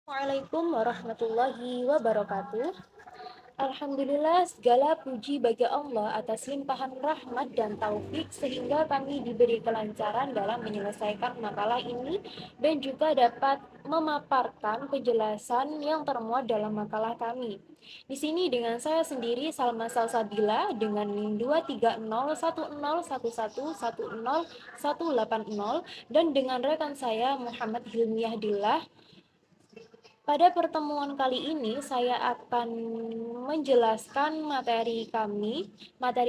Assalamualaikum warahmatullahi wabarakatuh. Alhamdulillah, segala puji bagi Allah atas limpahan rahmat dan taufik sehingga kami diberi kelancaran dalam menyelesaikan makalah ini dan juga dapat memaparkan penjelasan yang termuat dalam makalah kami. Di sini dengan saya sendiri Salma Salsabila dengan NIM 23010111180 dan dengan rekan saya Muhammad Hilmiah Dillah. Pada pertemuan kali ini, saya akan menjelaskan materi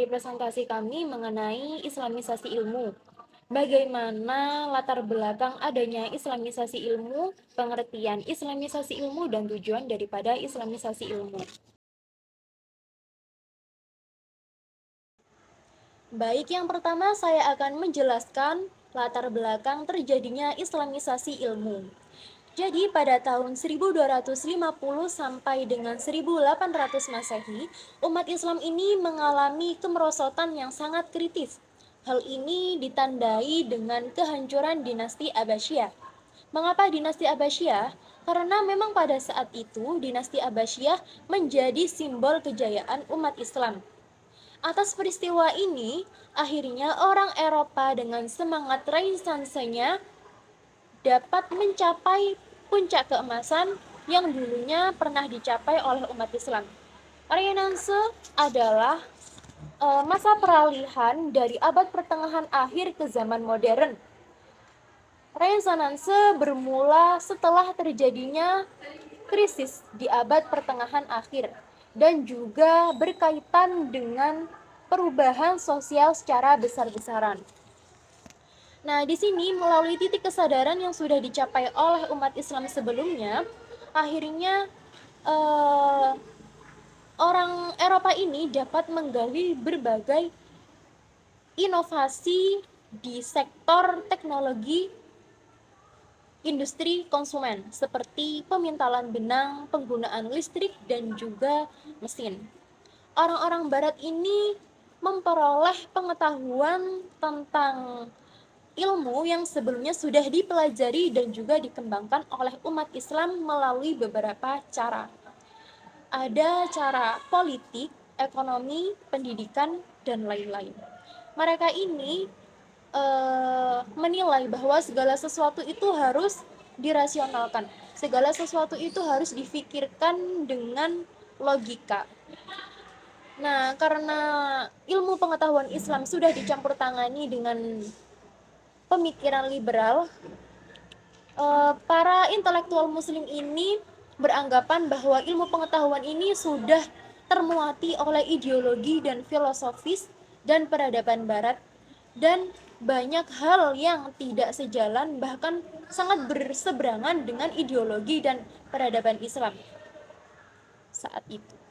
presentasi kami mengenai Islamisasi ilmu. Bagaimana latar belakang adanya Islamisasi ilmu, pengertian Islamisasi ilmu, dan tujuan daripada Islamisasi ilmu. Baik, yang pertama saya akan menjelaskan latar belakang terjadinya Islamisasi ilmu. Jadi pada tahun 1250 sampai dengan 1800 Masehi, umat Islam ini mengalami kemerosotan yang sangat kritis. Hal ini ditandai dengan kehancuran dinasti Abbasiyah. Mengapa dinasti Abbasiyah? Karena memang pada saat itu dinasti Abbasiyah menjadi simbol kejayaan umat Islam. Atas peristiwa ini, akhirnya orang Eropa dengan semangat renaissansenya dapat mencapai puncak keemasan yang dulunya pernah dicapai oleh umat Islam. Renaissance adalah masa peralihan dari abad pertengahan akhir ke zaman modern. Renaissance bermula setelah terjadinya krisis di abad pertengahan akhir dan juga berkaitan dengan perubahan sosial secara besar-besaran. Nah, di sini melalui titik kesadaran yang sudah dicapai oleh umat Islam sebelumnya, akhirnya orang Eropa ini dapat menggali berbagai inovasi di sektor teknologi industri konsumen seperti pemintalan benang, penggunaan listrik, dan juga mesin. Orang-orang barat ini memperoleh pengetahuan tentang ilmu yang sebelumnya sudah dipelajari dan juga dikembangkan oleh umat Islam melalui beberapa cara. Ada cara politik, ekonomi, pendidikan, dan lain-lain. Mereka ini menilai bahwa segala sesuatu itu harus dirasionalkan. Segala sesuatu itu harus difikirkan dengan logika. Nah, karena ilmu pengetahuan Islam sudah dicampur tangani dengan pemikiran liberal, para intelektual muslim ini beranggapan bahwa ilmu pengetahuan ini sudah termuati oleh ideologi dan filosofis dan peradaban barat, dan banyak hal yang tidak sejalan bahkan sangat berseberangan dengan ideologi dan peradaban Islam saat itu.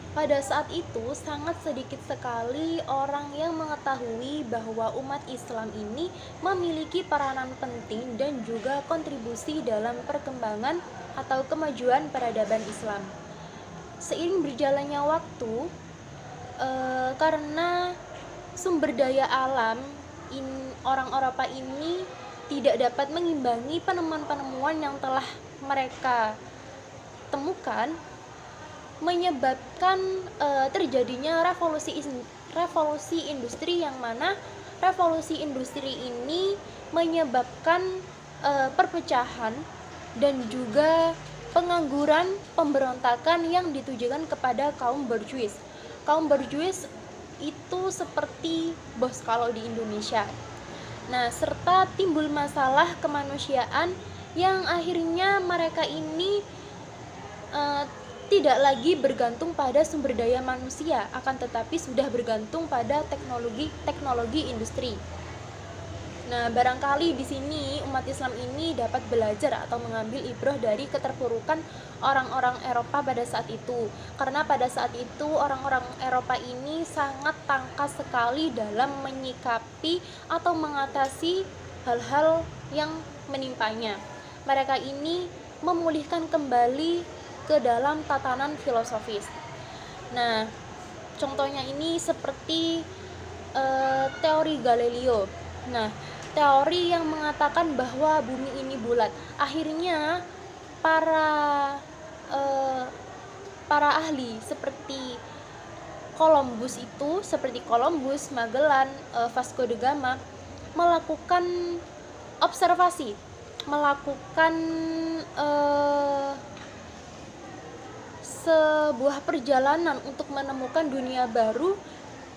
Pada saat itu, sangat sedikit sekali orang yang mengetahui bahwa umat Islam ini memiliki peranan penting dan juga kontribusi dalam perkembangan atau kemajuan peradaban Islam. Seiring berjalannya waktu, karena sumber daya alam orang Eropa ini tidak dapat mengimbangi penemuan-penemuan yang telah mereka temukan, menyebabkan terjadinya revolusi industri, yang mana revolusi industri ini menyebabkan perpecahan dan juga pengangguran, pemberontakan yang ditujukan kepada kaum borjuis. Kaum borjuis itu seperti bos kalau di Indonesia. Nah, serta timbul masalah kemanusiaan yang akhirnya mereka ini tidak lagi bergantung pada sumber daya manusia, akan tetapi sudah bergantung pada teknologi industri. Nah, barangkali di sini umat Islam ini dapat belajar atau mengambil ibrah dari keterpurukan orang-orang Eropa pada saat itu. Karena pada saat itu orang-orang Eropa ini sangat tangkas sekali dalam menyikapi atau mengatasi hal-hal yang menimpanya. Mereka ini memulihkan kembali ke dalam tatanan filosofis. Nah, contohnya ini seperti teori Galileo. Nah, teori yang mengatakan bahwa bumi ini bulat. Akhirnya para eh, para ahli seperti Columbus, Magellan, Vasco da Gama melakukan observasi, melakukan sebuah perjalanan untuk menemukan dunia baru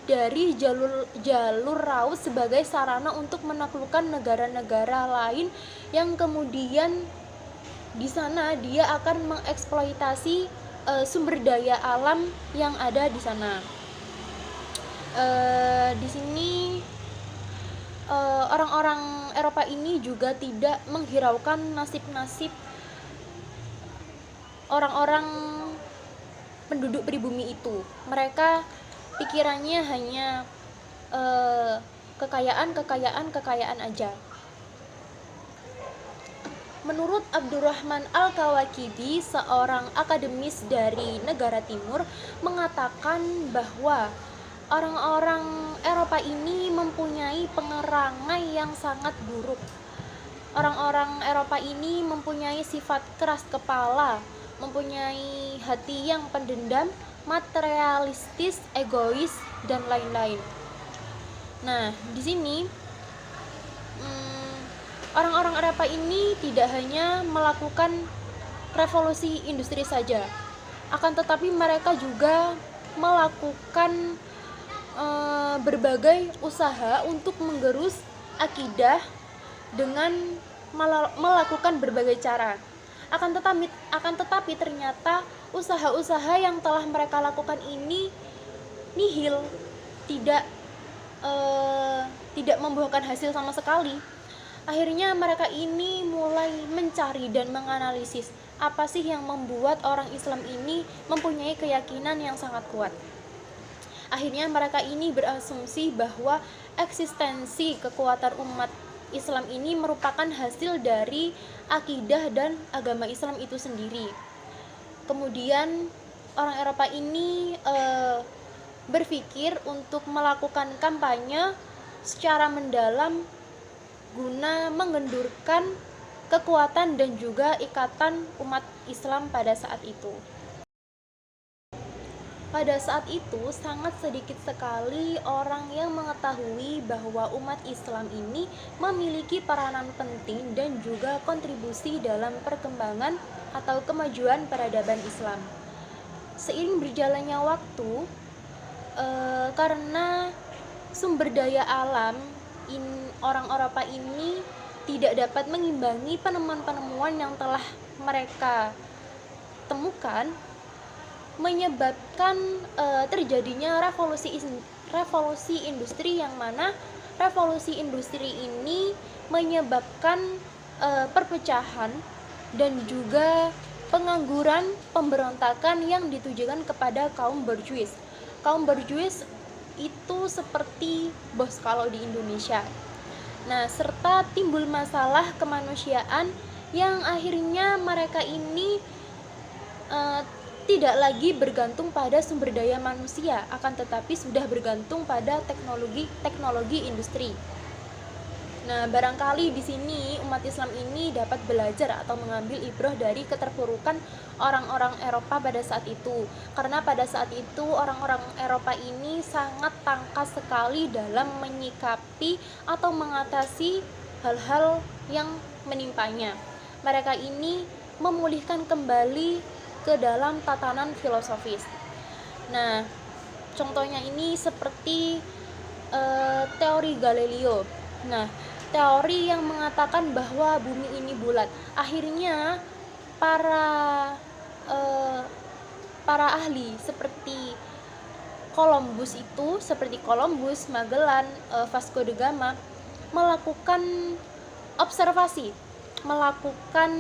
dari jalur laut sebagai sarana untuk menaklukkan negara-negara lain yang kemudian di sana dia akan mengeksploitasi sumber daya alam yang ada di sana. Di sini orang-orang Eropa ini juga tidak menghiraukan nasib-nasib orang-orang penduduk pribumi itu. Mereka pikirannya hanya kekayaan aja. Menurut Abdurrahman Al-Kawakibi, seorang akademis dari negara timur, mengatakan bahwa orang-orang Eropa ini mempunyai pengerangai yang sangat buruk. Orang-orang Eropa ini mempunyai sifat keras kepala, mempunyai hati yang pendendam, materialistis, egois, dan lain-lain. Nah, di sini orang-orang Eropa ini tidak hanya melakukan revolusi industri saja, akan tetapi mereka juga melakukan berbagai usaha untuk menggerus akidah dengan melakukan berbagai cara. Akan tetapi ternyata usaha-usaha yang telah mereka lakukan ini nihil, tidak membuahkan hasil sama sekali. Akhirnya mereka ini mulai mencari dan menganalisis apa sih yang membuat orang Islam ini mempunyai keyakinan yang sangat kuat. Akhirnya mereka ini berasumsi bahwa eksistensi kekuatan umat Islam ini merupakan hasil dari akidah dan agama Islam itu sendiri. Kemudian orang Eropa ini berpikir untuk melakukan kampanye secara mendalam guna mengendurkan kekuatan dan juga ikatan umat Islam pada saat itu. Pada saat itu sangat sedikit sekali orang yang mengetahui bahwa umat Islam ini memiliki peranan penting dan juga kontribusi dalam perkembangan atau kemajuan peradaban Islam. Seiring berjalannya waktu, karena sumber daya alam orang Eropa ini tidak dapat mengimbangi penemuan-penemuan yang telah mereka temukan, menyebabkan terjadinya revolusi industri, yang mana revolusi industri ini menyebabkan perpecahan dan juga pengangguran, pemberontakan yang ditujukan kepada kaum borjuis. Kaum borjuis itu seperti bos kalau di Indonesia. Nah, serta timbul masalah kemanusiaan yang akhirnya mereka ini tidak lagi bergantung pada sumber daya manusia, akan tetapi sudah bergantung pada teknologi industri. Nah, barangkali di sini umat Islam ini dapat belajar atau mengambil ibrah dari keterpurukan orang-orang Eropa pada saat itu. Karena pada saat itu orang-orang Eropa ini sangat tangkas sekali dalam menyikapi atau mengatasi hal-hal yang menimpanya. Mereka ini memulihkan kembali ke dalam tatanan filosofis. Nah, contohnya ini seperti teori Galileo. Nah, teori yang mengatakan bahwa bumi ini bulat. Akhirnya para ahli seperti Columbus, Magellan, Vasco da Gama melakukan observasi, melakukan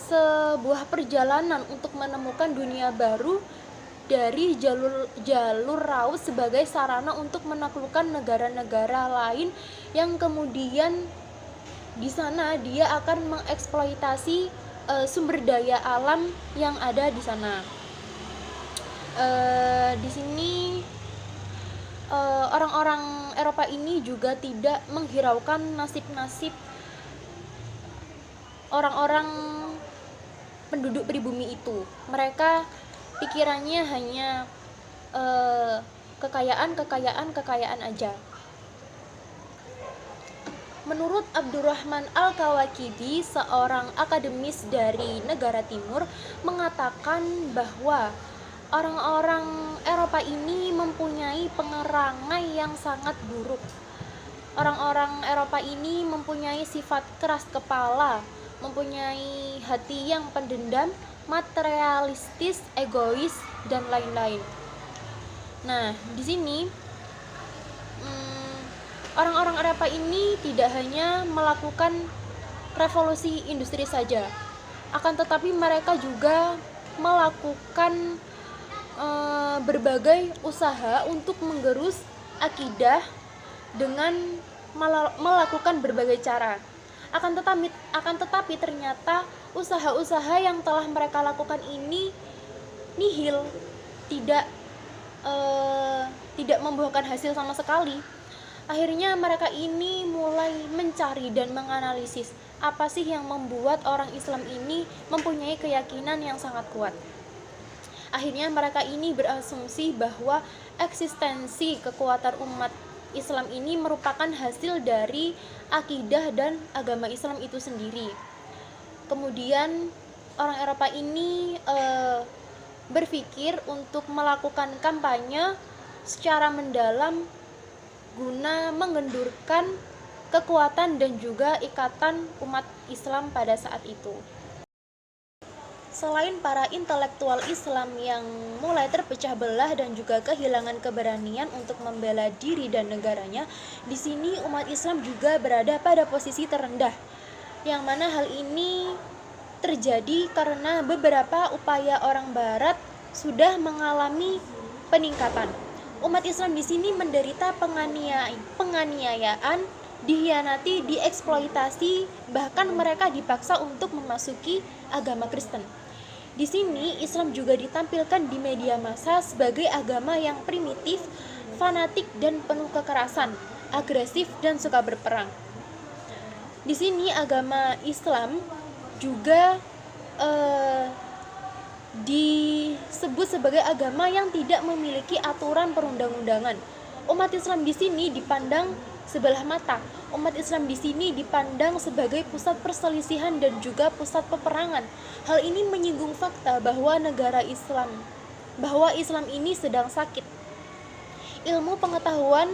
sebuah perjalanan untuk menemukan dunia baru dari jalur laut sebagai sarana untuk menaklukkan negara-negara lain yang kemudian di sana dia akan mengeksploitasi sumber daya alam yang ada di sana. Di sini orang-orang Eropa ini juga tidak menghiraukan nasib-nasib orang-orang penduduk pribumi itu. Mereka pikirannya hanya kekayaan aja. Menurut Abdurrahman Al-Kawakibi, seorang akademis dari negara timur, mengatakan bahwa orang-orang Eropa ini mempunyai pengerangai yang sangat buruk. Orang-orang Eropa ini mempunyai sifat keras kepala, mempunyai hati yang pendendam, materialistis, egois, dan lain-lain. Nah, di sini orang-orang Eropa ini tidak hanya melakukan revolusi industri saja, akan tetapi mereka juga melakukan berbagai usaha untuk menggerus akidah dengan melakukan berbagai cara. Akan tetapi ternyata usaha-usaha yang telah mereka lakukan ini nihil, tidak membuahkan hasil sama sekali. Akhirnya mereka ini mulai mencari dan menganalisis apa sih yang membuat orang Islam ini mempunyai keyakinan yang sangat kuat. Akhirnya mereka ini berasumsi bahwa eksistensi kekuatan umat Islam ini merupakan hasil dari akidah dan agama Islam itu sendiri. Kemudian orang Eropa ini berpikir untuk melakukan kampanye secara mendalam guna mengendurkan kekuatan dan juga ikatan umat Islam pada saat itu. Selain para intelektual Islam yang mulai terpecah belah dan juga kehilangan keberanian untuk membela diri dan negaranya, di sini umat Islam juga berada pada posisi terendah, yang mana hal ini terjadi karena beberapa upaya orang Barat sudah mengalami peningkatan. Umat Islam di sini menderita penganiayaan, dihianati, dieksploitasi, bahkan mereka dipaksa untuk memasuki agama Kristen. Di sini Islam juga ditampilkan di media massa sebagai agama yang primitif, fanatik dan penuh kekerasan, agresif dan suka berperang. Di sini agama Islam juga disebut sebagai agama yang tidak memiliki aturan perundang-undangan. Umat Islam di sini dipandang sebelah mata. Umat Islam di sini dipandang sebagai pusat perselisihan dan juga pusat peperangan. Hal ini menyinggung fakta bahwa Islam ini sedang sakit. Ilmu pengetahuan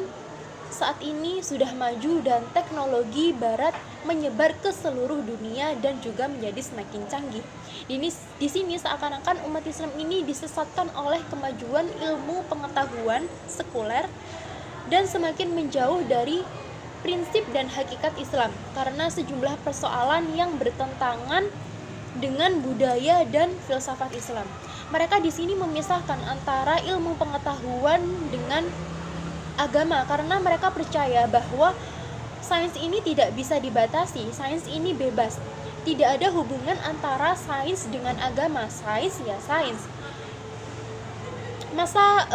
saat ini sudah maju dan teknologi barat menyebar ke seluruh dunia dan juga menjadi semakin canggih. Di sini seakan-akan umat Islam ini disesatkan oleh kemajuan ilmu pengetahuan sekuler dan semakin menjauh dari prinsip dan hakikat Islam karena sejumlah persoalan yang bertentangan dengan budaya dan filsafat Islam. Mereka di sini memisahkan antara ilmu pengetahuan dengan agama karena mereka percaya bahwa sains ini tidak bisa dibatasi, sains ini bebas. Tidak ada hubungan antara sains dengan agama. Sains ya sains. Masa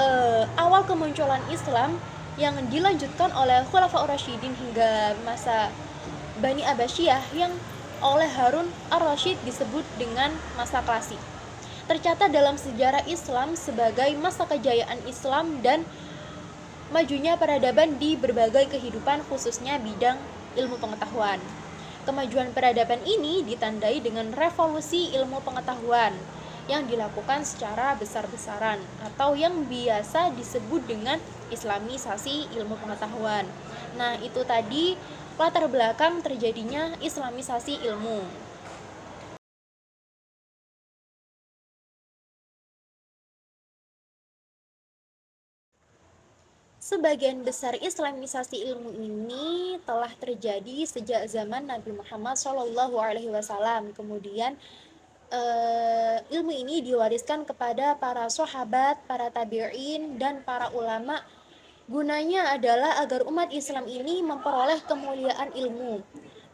awal kemunculan Islam yang dilanjutkan oleh Khulafaur Rasyidin hingga masa Bani Abbasiyah yang oleh Harun ar-Rasyid disebut dengan masa klasik. Tercatat dalam sejarah Islam sebagai masa kejayaan Islam dan majunya peradaban di berbagai kehidupan, khususnya bidang ilmu pengetahuan. Kemajuan peradaban ini ditandai dengan revolusi ilmu pengetahuan yang dilakukan secara besar-besaran atau yang biasa disebut dengan islamisasi ilmu pengetahuan. Nah, itu tadi latar belakang terjadinya islamisasi ilmu. Sebagian besar islamisasi ilmu ini telah terjadi sejak zaman Nabi Muhammad SAW. Kemudian ilmu ini diwariskan kepada para sahabat, para tabi'in, dan para ulama. Gunanya adalah agar umat Islam ini memperoleh kemuliaan ilmu.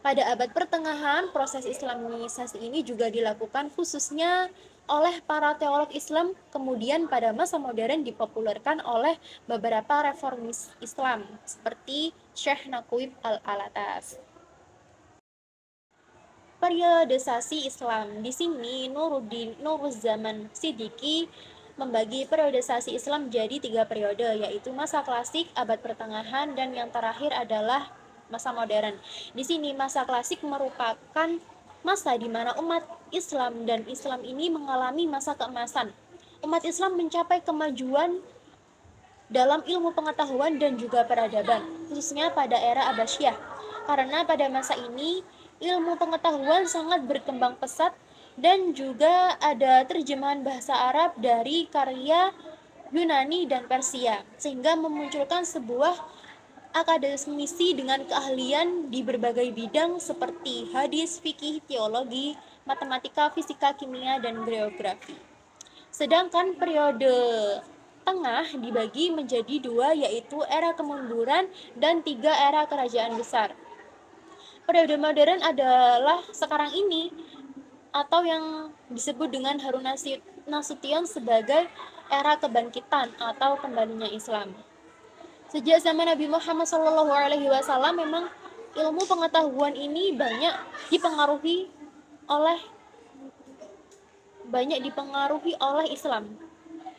Pada abad pertengahan, proses islamisasi ini juga dilakukan khususnya oleh para teolog Islam, kemudian pada masa modern dipopulerkan oleh beberapa reformis Islam seperti Syekh Naqib al-Alatas. Periodisasi Islam. Di sini Nuruzzaman Siddiqi membagi periodisasi Islam jadi 3 periode, yaitu masa klasik, abad pertengahan, dan yang terakhir adalah masa modern. Di sini masa klasik merupakan masa di mana umat Islam dan Islam ini mengalami masa keemasan. Umat Islam mencapai kemajuan dalam ilmu pengetahuan dan juga peradaban, khususnya pada era Abbasiyah. Karena pada masa ini ilmu pengetahuan sangat berkembang pesat dan juga ada terjemahan bahasa Arab dari karya Yunani dan Persia, sehingga memunculkan sebuah akademisi dengan keahlian di berbagai bidang seperti hadis, fikih, teologi, matematika, fisika, kimia, dan geografi. Sedangkan periode tengah dibagi menjadi 2, yaitu era kemunduran dan 3 era kerajaan besar. Periode modern adalah sekarang ini, atau yang disebut dengan Harun Nasution sebagai era kebangkitan atau kembalinya Islam. Sejak zaman Nabi Muhammad SAW memang ilmu pengetahuan ini banyak dipengaruhi oleh Islam.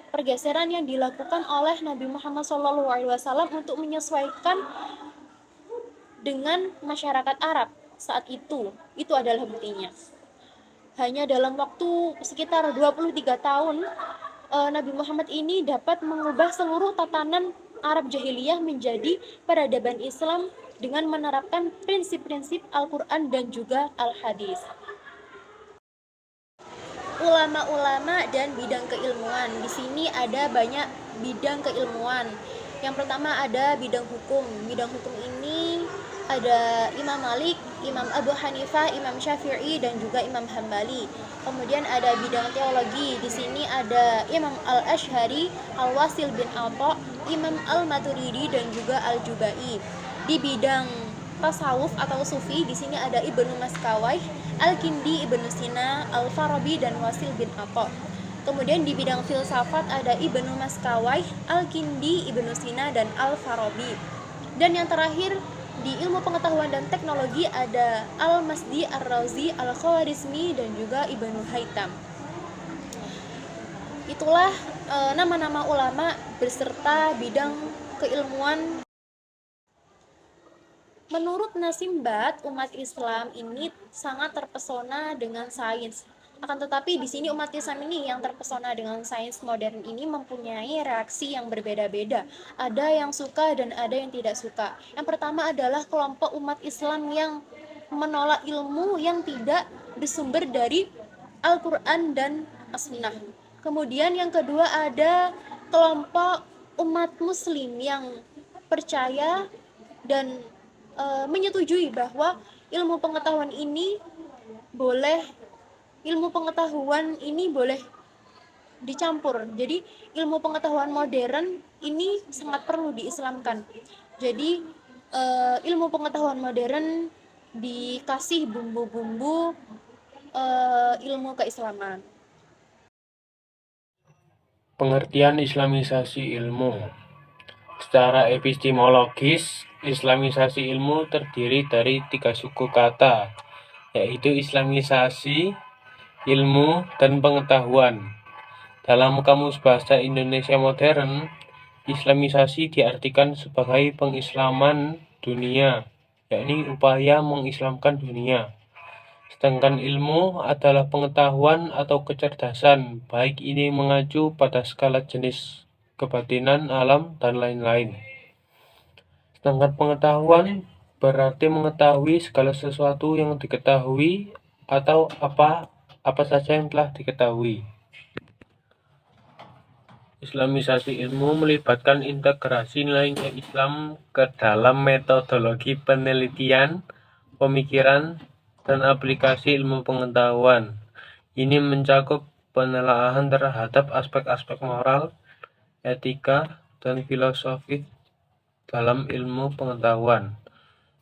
Pergeseran yang dilakukan oleh Nabi Muhammad SAW untuk menyesuaikan dengan masyarakat Arab saat itu adalah buktinya. Hanya dalam waktu sekitar 23 tahun, Nabi Muhammad ini dapat mengubah seluruh tatanan Arab jahiliyah menjadi peradaban Islam dengan menerapkan prinsip-prinsip Al-Quran dan juga Al-Hadis. Ulama-ulama dan bidang keilmuan. Di sini ada banyak bidang keilmuan. Yang pertama ada bidang hukum. Bidang hukum ini ada Imam Malik, Imam Abu Hanifah, Imam Syafi'i, dan juga Imam Hambali. Kemudian ada bidang teologi. Di sini ada Imam Al-Ash'ari, Al-Wasil bin Atha, Imam Al-Maturidi, dan juga Al-Jubai. Di bidang tasawuf atau sufi, di sini ada Ibnu Maskawai, Al-Kindi, Ibnu Sina, Al-Farabi, dan Wasil bin Atha. Kemudian di bidang filsafat ada Ibnu Maskawai, Al-Kindi, Ibnu Sina, dan Al-Farabi. Dan yang terakhir di ilmu pengetahuan dan teknologi ada Al-Masdi, Ar-Razi, Al-Khawarizmi, dan juga Ibnu Haytham. Itulah nama-nama ulama beserta bidang keilmuan. Menurut Nasim Bad, umat Islam ini sangat terpesona dengan sains. Akan tetapi di sini umat Islam ini yang terpesona dengan sains modern ini mempunyai reaksi yang berbeda-beda. Ada yang suka dan ada yang tidak suka. Yang pertama adalah kelompok umat Islam yang menolak ilmu yang tidak bersumber dari Al-Quran dan As-Sunnah. Kemudian yang kedua ada kelompok umat Muslim yang percaya dan menyetujui bahwa ilmu pengetahuan ini boleh dicampur. Jadi ilmu pengetahuan modern ini sangat perlu diislamkan. Jadi ilmu pengetahuan modern dikasih bumbu-bumbu ilmu keislaman. Pengertian Islamisasi ilmu. Secara epistemologis, Islamisasi ilmu terdiri dari 3 suku kata, yaitu Islamisasi, ilmu, dan pengetahuan. Dalam Kamus Bahasa Indonesia Modern, Islamisasi diartikan sebagai pengislaman dunia, yakni upaya mengislamkan dunia. Sedangkan ilmu adalah pengetahuan atau kecerdasan, baik ini mengacu pada skala jenis kebatinan, alam, dan lain-lain. Sedangkan pengetahuan berarti mengetahui segala sesuatu yang diketahui atau apa saja yang telah diketahui. Islamisasi ilmu melibatkan integrasi nilai-nilai Islam ke dalam metodologi penelitian, pemikiran, dan aplikasi ilmu pengetahuan. Ini mencakup penelaahan terhadap aspek-aspek moral, etika, dan filosofis dalam ilmu pengetahuan.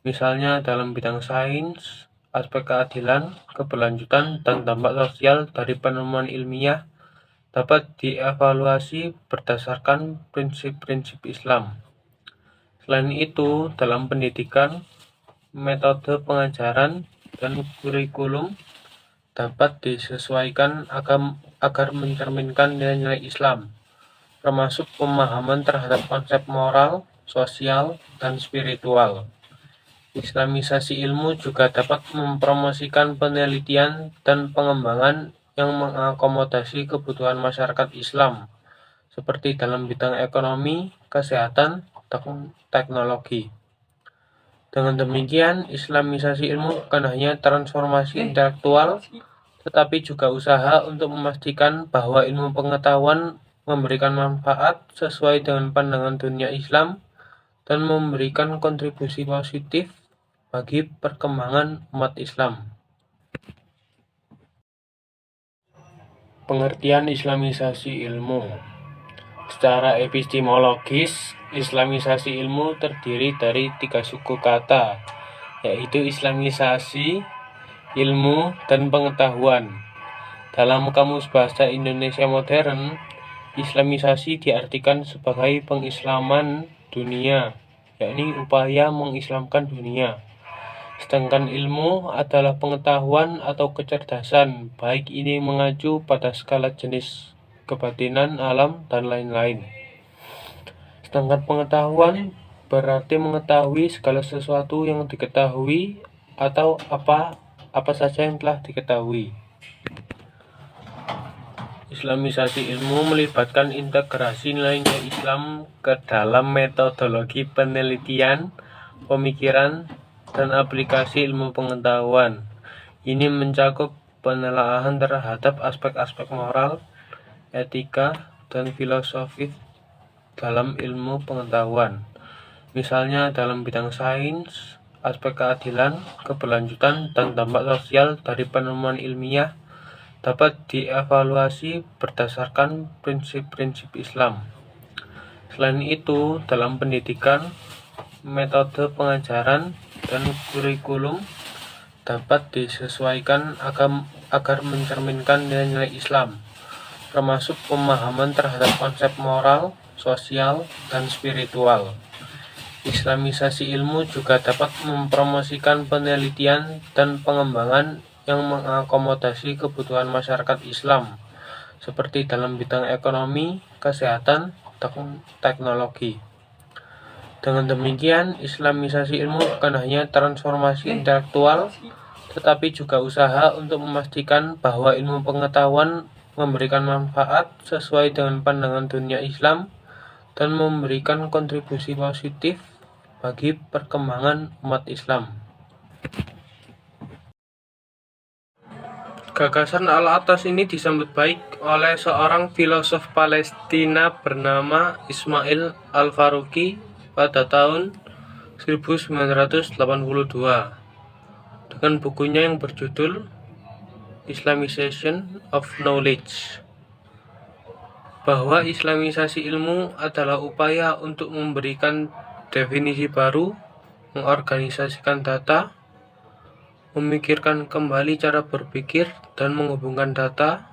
Misalnya dalam bidang sains aspek keadilan, keberlanjutan, dan dampak sosial dari penemuan ilmiah dapat dievaluasi berdasarkan prinsip-prinsip Islam. Selain itu, dalam pendidikan, metode pengajaran dan kurikulum dapat disesuaikan agar mencerminkan nilai-nilai Islam, termasuk pemahaman terhadap konsep moral, sosial, dan spiritual. Islamisasi ilmu juga dapat mempromosikan penelitian dan pengembangan yang mengakomodasi kebutuhan masyarakat Islam, seperti dalam bidang ekonomi, kesehatan, dan teknologi. Dengan demikian, Islamisasi ilmu bukan hanya transformasi intelektual, tetapi juga usaha untuk memastikan bahwa ilmu pengetahuan memberikan manfaat sesuai dengan pandangan dunia Islam dan memberikan kontribusi positif bagi perkembangan umat Islam. Pengertian Islamisasi ilmu. Secara epistemologis, Islamisasi ilmu terdiri dari 3 suku kata, yaitu Islamisasi, ilmu, dan pengetahuan. Dalam Kamus Bahasa Indonesia Modern, Islamisasi diartikan sebagai pengislaman dunia, yakni upaya mengislamkan dunia. Sedangkan ilmu adalah pengetahuan atau kecerdasan, baik ini mengacu pada skala jenis kebatinan, alam, dan lain-lain. Sedangkan pengetahuan berarti mengetahui segala sesuatu yang diketahui atau apa saja yang telah diketahui. Islamisasi ilmu melibatkan integrasi nilai-nilai Islam ke dalam metodologi penelitian, pemikiran, dan aplikasi ilmu pengetahuan. Ini mencakup penelaahan terhadap aspek-aspek moral, etika, dan filosofis dalam ilmu pengetahuan. Misalnya dalam bidang sains, aspek keadilan, keberlanjutan, dan dampak sosial dari penemuan ilmiah dapat dievaluasi berdasarkan prinsip-prinsip Islam. Selain itu, dalam pendidikan, metode pengajaran dan kurikulum dapat disesuaikan agar mencerminkan nilai-nilai Islam, termasuk pemahaman terhadap konsep moral, sosial, dan spiritual. Islamisasi ilmu juga dapat mempromosikan penelitian dan pengembangan yang mengakomodasi kebutuhan masyarakat Islam, seperti dalam bidang ekonomi, kesehatan, dan teknologi. Dengan demikian, Islamisasi ilmu bukan hanya transformasi intelektual, tetapi juga usaha untuk memastikan bahwa ilmu pengetahuan memberikan manfaat sesuai dengan pandangan dunia Islam dan memberikan kontribusi positif bagi perkembangan umat Islam. Gagasan al-atas ini disambut baik oleh seorang filosof Palestina bernama Ismail al-Faruqi pada tahun 1982 dengan bukunya yang berjudul Islamization of Knowledge, bahwa Islamisasi ilmu adalah upaya untuk memberikan definisi baru, mengorganisasikan data, memikirkan kembali cara berpikir dan menghubungkan data,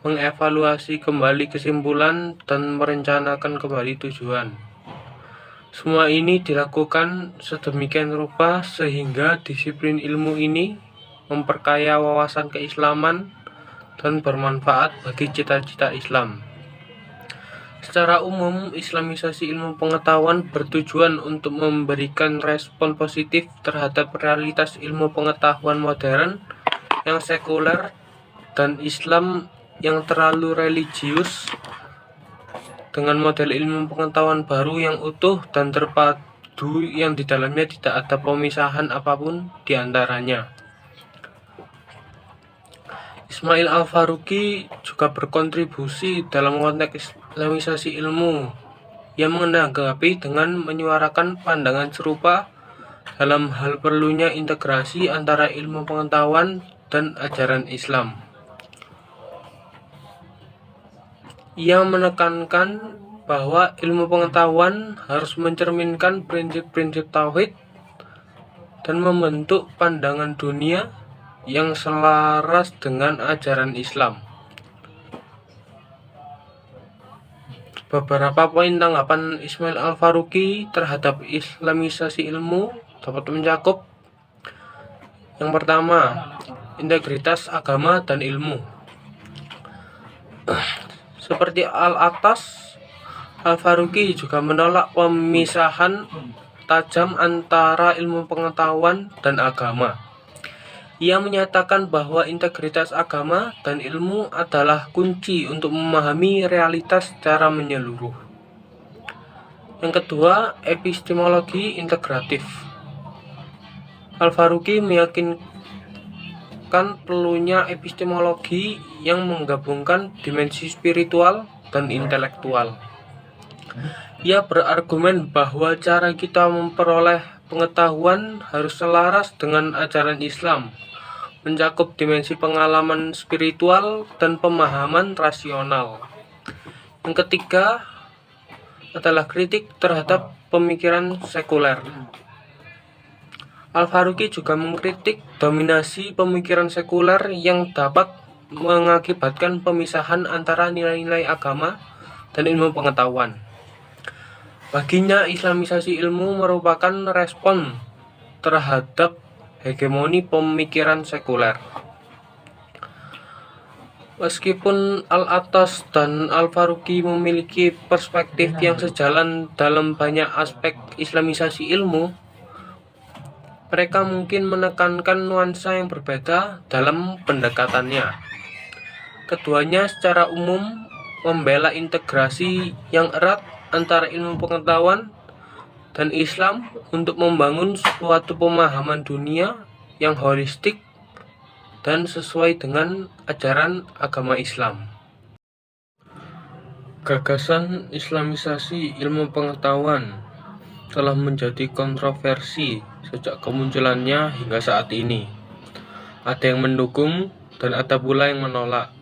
mengevaluasi kembali kesimpulan, dan merencanakan kembali tujuan. Semua ini dilakukan sedemikian rupa sehingga disiplin ilmu ini memperkaya wawasan keislaman dan bermanfaat bagi cita-cita Islam. Secara umum, Islamisasi ilmu pengetahuan bertujuan untuk memberikan respon positif terhadap realitas ilmu pengetahuan modern yang sekuler dan Islam yang terlalu religius, dengan model ilmu pengetahuan baru yang utuh dan terpadu yang di dalamnya tidak ada pemisahan apapun di antaranya. Ismail al-Faruqi juga berkontribusi dalam konteks Islamisasi ilmu yang menanggapi dengan menyuarakan pandangan serupa dalam hal perlunya integrasi antara ilmu pengetahuan dan ajaran Islam. Ia menekankan bahwa ilmu pengetahuan harus mencerminkan prinsip-prinsip tauhid, dan membentuk pandangan dunia yang selaras dengan ajaran Islam. Beberapa poin tanggapan Ismail Al-Faruqi terhadap islamisasi ilmu dapat mencakup: yang pertama, integritas agama dan ilmu. Seperti al-atas, Al-Faruqi juga menolak pemisahan tajam antara ilmu pengetahuan dan agama. Ia menyatakan bahwa integritas agama dan ilmu adalah kunci untuk memahami realitas secara menyeluruh. Yang kedua, epistemologi integratif. Al-Faruqi meyakinkan perlunya epistemologi yang menggabungkan dimensi spiritual dan intelektual. Ia berargumen bahwa cara kita memperoleh pengetahuan harus selaras dengan ajaran Islam, mencakup dimensi pengalaman spiritual dan pemahaman rasional. Yang ketiga adalah kritik terhadap pemikiran sekuler. Al-Faruqi juga mengkritik dominasi pemikiran sekuler yang dapat mengakibatkan pemisahan antara nilai-nilai agama dan ilmu pengetahuan. Baginya, islamisasi ilmu merupakan respon terhadap hegemoni pemikiran sekuler. Meskipun Al-Atas dan Al-Faruqi memiliki perspektif yang sejalan dalam banyak aspek islamisasi ilmu, mereka mungkin menekankan nuansa yang berbeda dalam pendekatannya. Keduanya secara umum membela integrasi yang erat antara ilmu pengetahuan dan Islam untuk membangun suatu pemahaman dunia yang holistik dan sesuai dengan ajaran agama Islam. Gagasan islamisasi ilmu pengetahuan telah menjadi kontroversi sejak kemunculannya hingga saat ini. Ada yang mendukung dan ada pula yang menolak.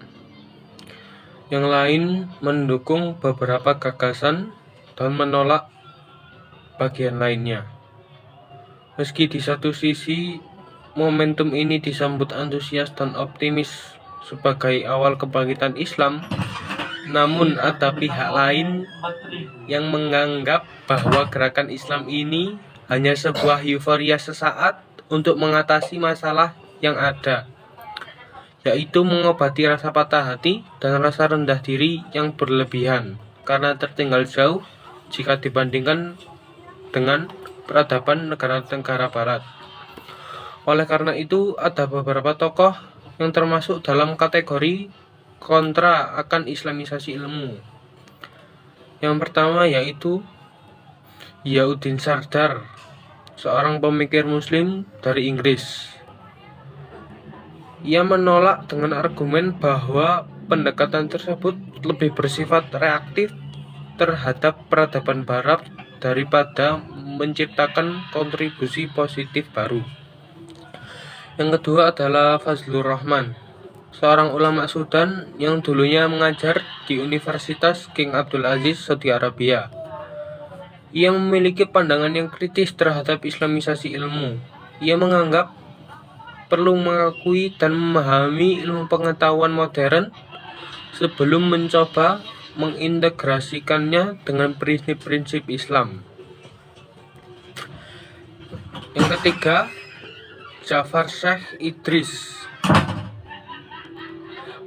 Yang lain mendukung beberapa gagasan dan menolak bagian lainnya. Meski di satu sisi momentum ini disambut antusias dan optimis sebagai awal kebangkitan Islam, namun ada pihak lain yang menganggap bahwa gerakan Islam ini hanya sebuah euforia sesaat untuk mengatasi masalah yang ada, yaitu mengobati rasa patah hati dan rasa rendah diri yang berlebihan karena tertinggal jauh jika dibandingkan dengan peradaban negara-negara barat. Oleh karena itu, ada beberapa tokoh yang termasuk dalam kategori kontra akan islamisasi ilmu. Yang pertama yaitu Yahudin Sardar, seorang pemikir muslim dari Inggris. Ia menolak dengan argumen bahwa pendekatan tersebut lebih bersifat reaktif terhadap peradaban barat daripada menciptakan kontribusi positif baru. Yang kedua adalah Fazlur Rahman, seorang ulama Sudan yang dulunya mengajar di Universitas King Abdul Aziz, Saudi Arabia. Ia memiliki pandangan yang kritis terhadap islamisasi ilmu. Ia menganggap perlu mengakui dan memahami ilmu pengetahuan modern sebelum mencoba mengintegrasikannya dengan prinsip-prinsip Islam. Yang ketiga, Jafar Syekh Idris.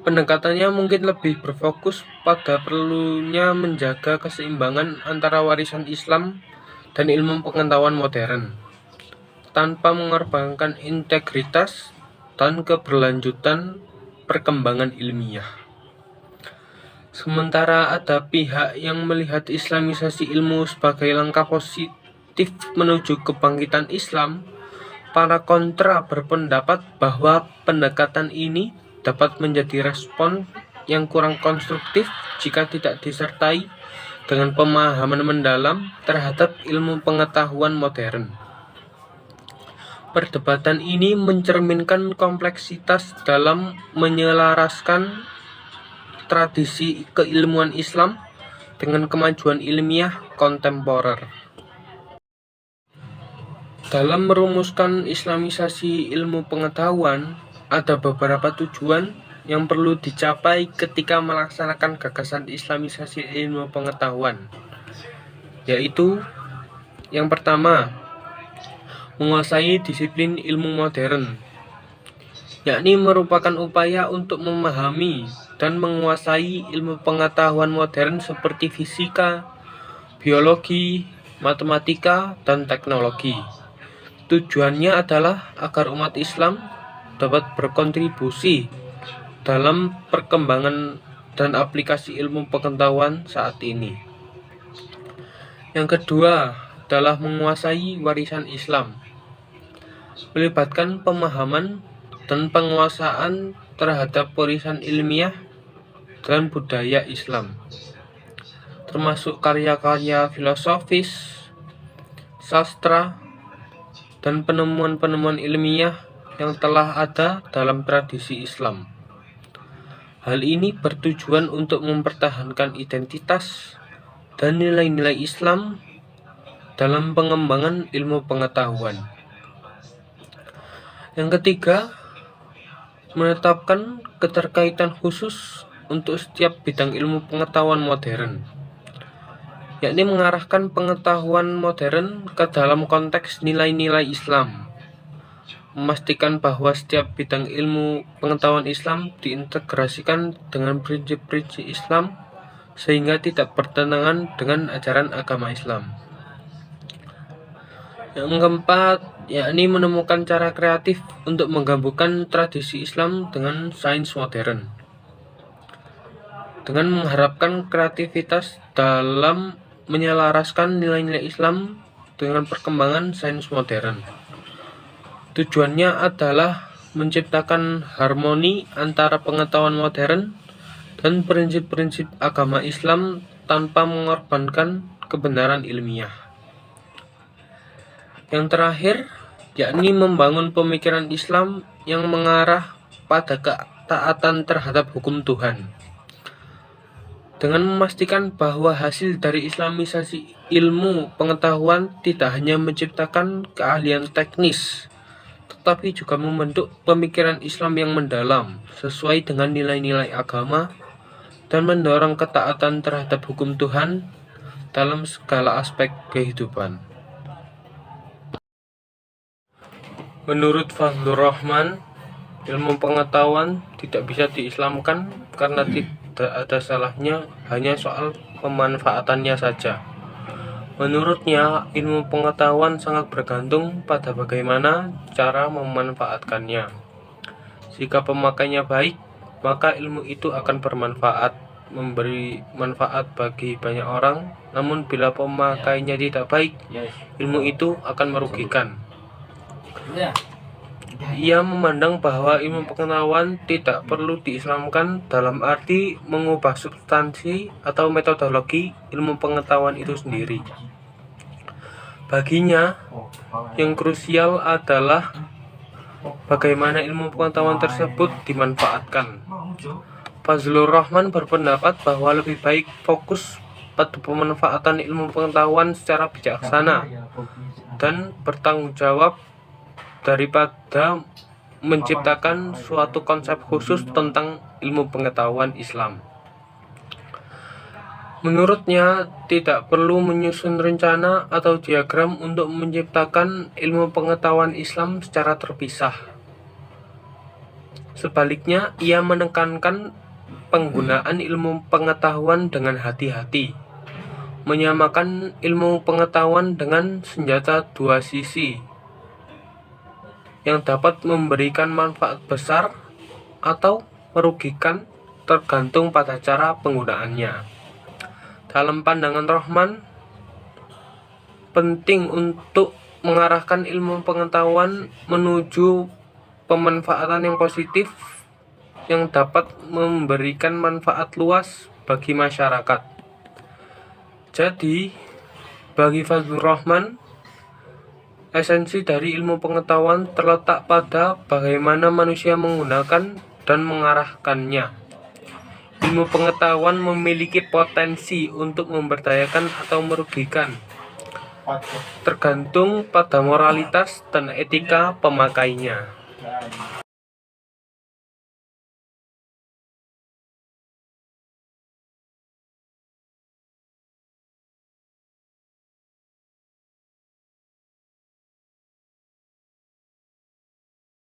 Pendekatannya mungkin lebih berfokus pada perlunya menjaga keseimbangan antara warisan Islam dan ilmu pengetahuan modern, tanpa mengorbankan integritas dan keberlanjutan perkembangan ilmiah. Sementara ada pihak yang melihat islamisasi ilmu sebagai langkah positif menuju kebangkitan Islam, para kontra berpendapat bahwa pendekatan ini dapat menjadi respon yang kurang konstruktif jika tidak disertai dengan pemahaman mendalam terhadap ilmu pengetahuan modern. Perdebatan ini mencerminkan kompleksitas dalam menyelaraskan tradisi keilmuan Islam dengan kemajuan ilmiah kontemporer. Dalam merumuskan islamisasi ilmu pengetahuan, ada beberapa tujuan yang perlu dicapai ketika melaksanakan gagasan islamisasi ilmu pengetahuan, yaitu yang pertama, menguasai disiplin ilmu modern, yakni merupakan upaya untuk memahami dan menguasai ilmu pengetahuan modern seperti fisika, biologi, matematika, dan teknologi. Tujuannya adalah agar umat Islam dapat berkontribusi dalam perkembangan dan aplikasi ilmu pengetahuan saat ini. Yang kedua adalah menguasai warisan Islam, melibatkan pemahaman dan penguasaan terhadap warisan ilmiah dan budaya Islam, termasuk karya-karya filosofis, sastra, dan penemuan-penemuan ilmiah yang telah ada dalam tradisi Islam. Hal ini bertujuan untuk mempertahankan identitas dan nilai-nilai Islam dalam pengembangan ilmu pengetahuan. Yang ketiga, menetapkan keterkaitan khusus untuk setiap bidang ilmu pengetahuan modern, yakni mengarahkan pengetahuan modern ke dalam konteks nilai-nilai Islam, memastikan bahwa setiap bidang ilmu pengetahuan Islam diintegrasikan dengan prinsip-prinsip Islam sehingga tidak bertentangan dengan ajaran agama Islam. Yang keempat, yakni menemukan cara kreatif untuk menggabungkan tradisi Islam dengan sains modern, dengan mengharapkan kreativitas dalam menyelaraskan nilai-nilai Islam dengan perkembangan sains modern. Tujuannya adalah menciptakan harmoni antara pengetahuan modern dan prinsip-prinsip agama Islam tanpa mengorbankan kebenaran ilmiah. Yang terakhir, yakni membangun pemikiran Islam yang mengarah pada ketaatan terhadap hukum Tuhan, dengan memastikan bahwa hasil dari islamisasi ilmu pengetahuan tidak hanya menciptakan keahlian teknis, tetapi juga membentuk pemikiran Islam yang mendalam sesuai dengan nilai-nilai agama dan mendorong ketaatan terhadap hukum Tuhan dalam segala aspek kehidupan. Menurut Fazlur Rahman, ilmu pengetahuan tidak bisa diislamkan karena tidak ada salahnya, hanya soal pemanfaatannya saja. Menurutnya, ilmu pengetahuan sangat bergantung pada bagaimana cara memanfaatkannya. Jika pemakainya baik, maka ilmu itu akan bermanfaat, memberi manfaat bagi banyak orang. Namun bila pemakainya tidak baik, ilmu itu akan merugikan. Ia memandang bahwa ilmu pengetahuan tidak perlu diislamkan dalam arti mengubah substansi atau metodologi ilmu pengetahuan itu sendiri. Baginya, yang krusial adalah bagaimana ilmu pengetahuan tersebut dimanfaatkan. Fazlur Rahman berpendapat bahwa lebih baik fokus pada pemanfaatan ilmu pengetahuan secara bijaksana dan bertanggung jawab daripada menciptakan suatu konsep khusus tentang ilmu pengetahuan Islam. Menurutnya, tidak perlu menyusun rencana atau diagram untuk menciptakan ilmu pengetahuan Islam secara terpisah. Sebaliknya, ia menekankan penggunaan ilmu pengetahuan dengan hati-hati, menyamakan ilmu pengetahuan dengan senjata dua sisi yang dapat memberikan manfaat besar atau merugikan tergantung pada cara penggunaannya. Dalam pandangan Rahman, penting untuk mengarahkan ilmu pengetahuan menuju pemanfaatan yang positif yang dapat memberikan manfaat luas bagi masyarakat. Jadi, bagi Fazlur Rahman, esensi dari ilmu pengetahuan terletak pada bagaimana manusia menggunakan dan mengarahkannya. Ilmu pengetahuan memiliki potensi untuk memberdayakan atau merugikan, tergantung pada moralitas dan etika pemakainya.